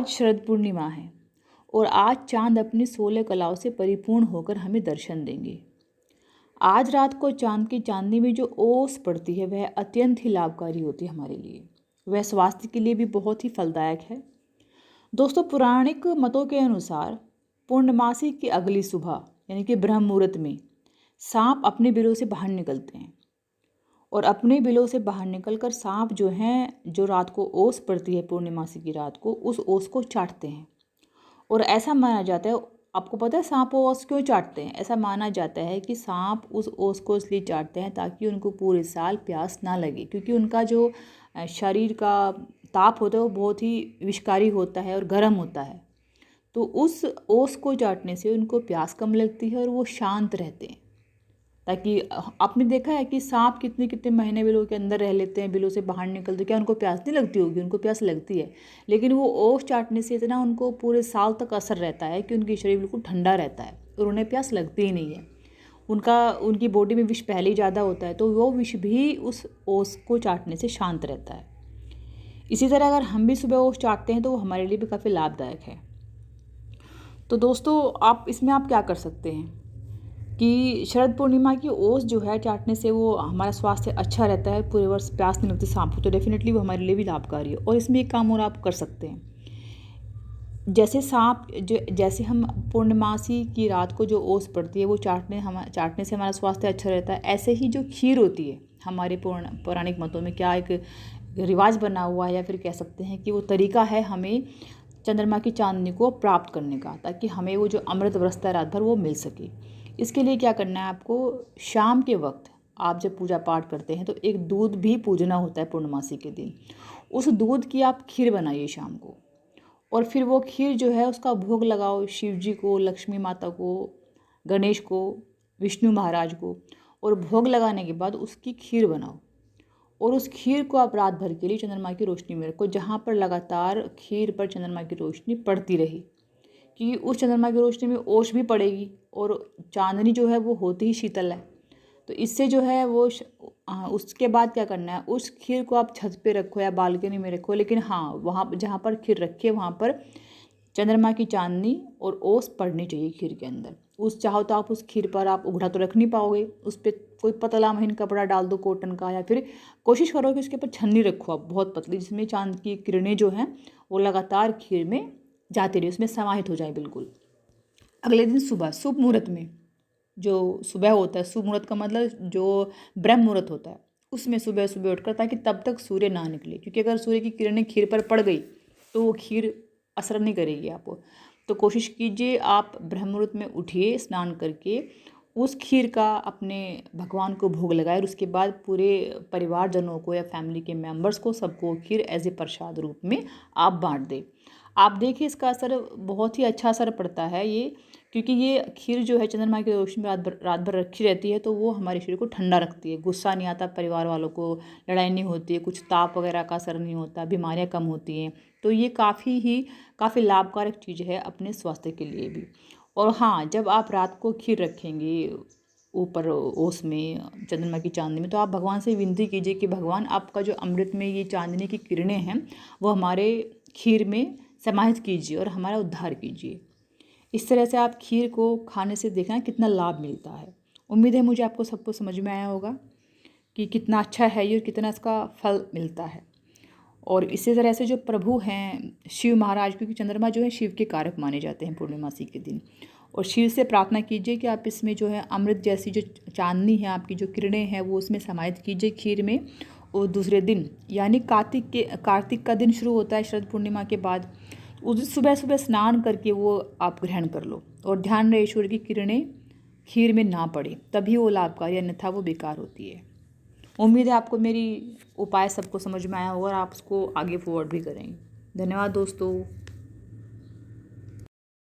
आज शरद पूर्णिमा है और आज चांद अपनी 16 कलाओं से परिपूर्ण होकर हमें दर्शन देंगे। आज रात को चांद की चांदनी में जो ओस पड़ती है वह अत्यंत ही लाभकारी होती है हमारे लिए। वह स्वास्थ्य के लिए भी बहुत ही फलदायक है। दोस्तों, पौराणिक मतों के अनुसार पूर्णमासी की अगली सुबह यानी कि ब्रह्म मुहूर्त में सांप अपने बिलों से बाहर निकलते हैं और अपने बिलों से बाहर निकलकर सांप जो हैं, जो रात को ओस पड़ती है पूर्णिमासी की रात को, उस ओस को चाटते हैं। और ऐसा माना जाता है, आपको पता है सांप वो ओस क्यों चाटते हैं? ऐसा माना जाता है कि सांप उस ओस को इसलिए चाटते हैं ताकि उनको पूरे साल प्यास ना लगे, क्योंकि उनका जो शरीर का ताप होता है वो बहुत ही विषकारी होता है और गर्म होता है। तो उस ओस को चाटने से उनको प्यास कम लगती है और वो शांत रहते हैं। ताकि आपने देखा है कि सांप कितने कितने महीने बिलों के अंदर रह लेते हैं, बिलों से बाहर निकलते, क्या उनको प्यास नहीं लगती होगी? उनको प्यास लगती है, लेकिन वो ओस चाटने से इतना उनको पूरे साल तक असर रहता है कि उनकी शरीर बिल्कुल ठंडा रहता है और उन्हें प्यास लगती ही नहीं है। उनकी बॉडी में विष पहले ही ज़्यादा होता है, तो वो विष भी उस ओस को चाटने से शांत रहता है। इसी तरह अगर हम भी सुबह ओस चाटते हैं तो वो हमारे लिए भी काफ़ी लाभदायक है। तो दोस्तों, आप क्या कर सकते हैं कि शरद पूर्णिमा की ओस जो है चाटने से वो हमारा स्वास्थ्य अच्छा रहता है, पूरे वर्ष प्यास नहीं लगती सांप को, तो डेफिनेटली वो हमारे लिए भी लाभकारी है। और इसमें एक काम और आप कर सकते हैं, जैसे हम पूर्णमासी की रात को जो ओस पड़ती है वो चाटने से हमारा स्वास्थ्य अच्छा रहता है, ऐसे ही जो खीर होती है हमारे पौराणिक मतों में क्या एक रिवाज बना हुआ है, या फिर कह सकते हैं कि वो तरीका है हमें चंद्रमा की चांदनी को प्राप्त करने का, ताकि हमें वो जो अमृत बरसता है रात भर वो मिल सके। इसके लिए क्या करना है आपको, शाम के वक्त आप जब पूजा पाठ करते हैं तो एक दूध भी पूजना होता है पूर्णमासी के दिन। उस दूध की आप खीर बनाइए शाम को, और फिर वो खीर जो है उसका भोग लगाओ शिव जी को, लक्ष्मी माता को, गणेश को, विष्णु महाराज को। और भोग लगाने के बाद उसकी खीर बनाओ और उस खीर को आप रात भर के लिए चंद्रमा की रोशनी में रखो, जहाँ पर लगातार खीर पर चंद्रमा की रोशनी पड़ती रही, क्योंकि उस चंद्रमा की रोशनी में ओस भी पड़ेगी और चांदनी जो है वो होती ही शीतल है। तो इससे जो है वो उसके बाद क्या करना है, उस खीर को आप छत पे रखो या बालकनी में रखो, लेकिन हाँ, वहाँ जहाँ पर खीर रखिए वहाँ पर चंद्रमा की चांदनी और ओस पड़नी चाहिए खीर के अंदर। चाहो तो आप उस खीर पर आप उघड़ा तो रख नहीं पाओगे, उस पर कोई पतला महीन कपड़ा डाल दो कॉटन का, या फिर कोशिश करो कि उसके ऊपर छन्नी रखो आप बहुत पतली, जिसमें चांद की किरणें जो हैं वो लगातार खीर में जाती रही, उसमें समाहित हो जाए बिल्कुल। अगले दिन सुबह शुभ मुहूर्त में, जो सुबह होता है, शुभ मुहूर्त का मतलब जो ब्रह्म मुहूर्त होता है, उसमें सुबह सुबह उठकर, ताकि तब तक सूर्य ना निकले, क्योंकि अगर सूर्य की किरणें खीर पर पड़ गई तो वो खीर असर नहीं करेगी आपको। तो कोशिश कीजिए आप ब्रह्म मुहूर्त में उठिए, स्नान करके उस खीर का अपने भगवान को भोग लगाए, और उसके बाद पूरे परिवारजनों को या फैमिली के मेंबर्स को सबको खीर एज ए प्रसाद रूप में आप बांट दें। आप देखिए इसका असर बहुत ही अच्छा असर पड़ता है ये, क्योंकि ये खीर जो है चंद्रमा की रोशनी में रात भर रखी रहती है, तो वो हमारे शरीर को ठंडा रखती है, गुस्सा नहीं आता परिवार वालों को, लड़ाई नहीं होती है, कुछ ताप वगैरह का असर नहीं होता, बीमारियां कम होती हैं। तो ये काफ़ी लाभकारक चीज़ है अपने स्वास्थ्य के लिए भी। और हाँ, जब आप रात को खीर रखेंगे ऊपर ओस में चंद्रमा की चांदनी में, तो आप भगवान से विनती कीजिए कि भगवान आपका जो अमृत में ये चांदनी की किरणें हैं वो हमारे खीर में समाहित कीजिए और हमारा उद्धार कीजिए। इस तरह से आप खीर को खाने से देखना कितना लाभ मिलता है। उम्मीद है मुझे आपको सबको समझ में आया होगा कि कितना अच्छा है ये और कितना इसका फल मिलता है। और इसी तरह से जो प्रभु हैं शिव महाराज, क्योंकि चंद्रमा जो है शिव के कारक माने जाते हैं पूर्णिमासी के दिन, और शिव से प्रार्थना कीजिए कि आप इसमें जो है अमृत जैसी जो चांदनी है, आपकी जो किरणें हैं वो उसमें समाहित कीजिए खीर में। और दूसरे दिन यानी कार्तिक का दिन शुरू होता है शरद पूर्णिमा के बाद, उस दिन सुबह सुबह स्नान करके वो आप ग्रहण कर लो, और ध्यान रहे ईश्वर की किरणें खीर में ना पड़े, तभी वो लाभकारी, अन्यथा वो बेकार होती है। उम्मीद है आपको मेरी उपाय सबको समझ में आया होगा और आप उसको आगे फॉरवर्ड भी करेंगे। धन्यवाद दोस्तों।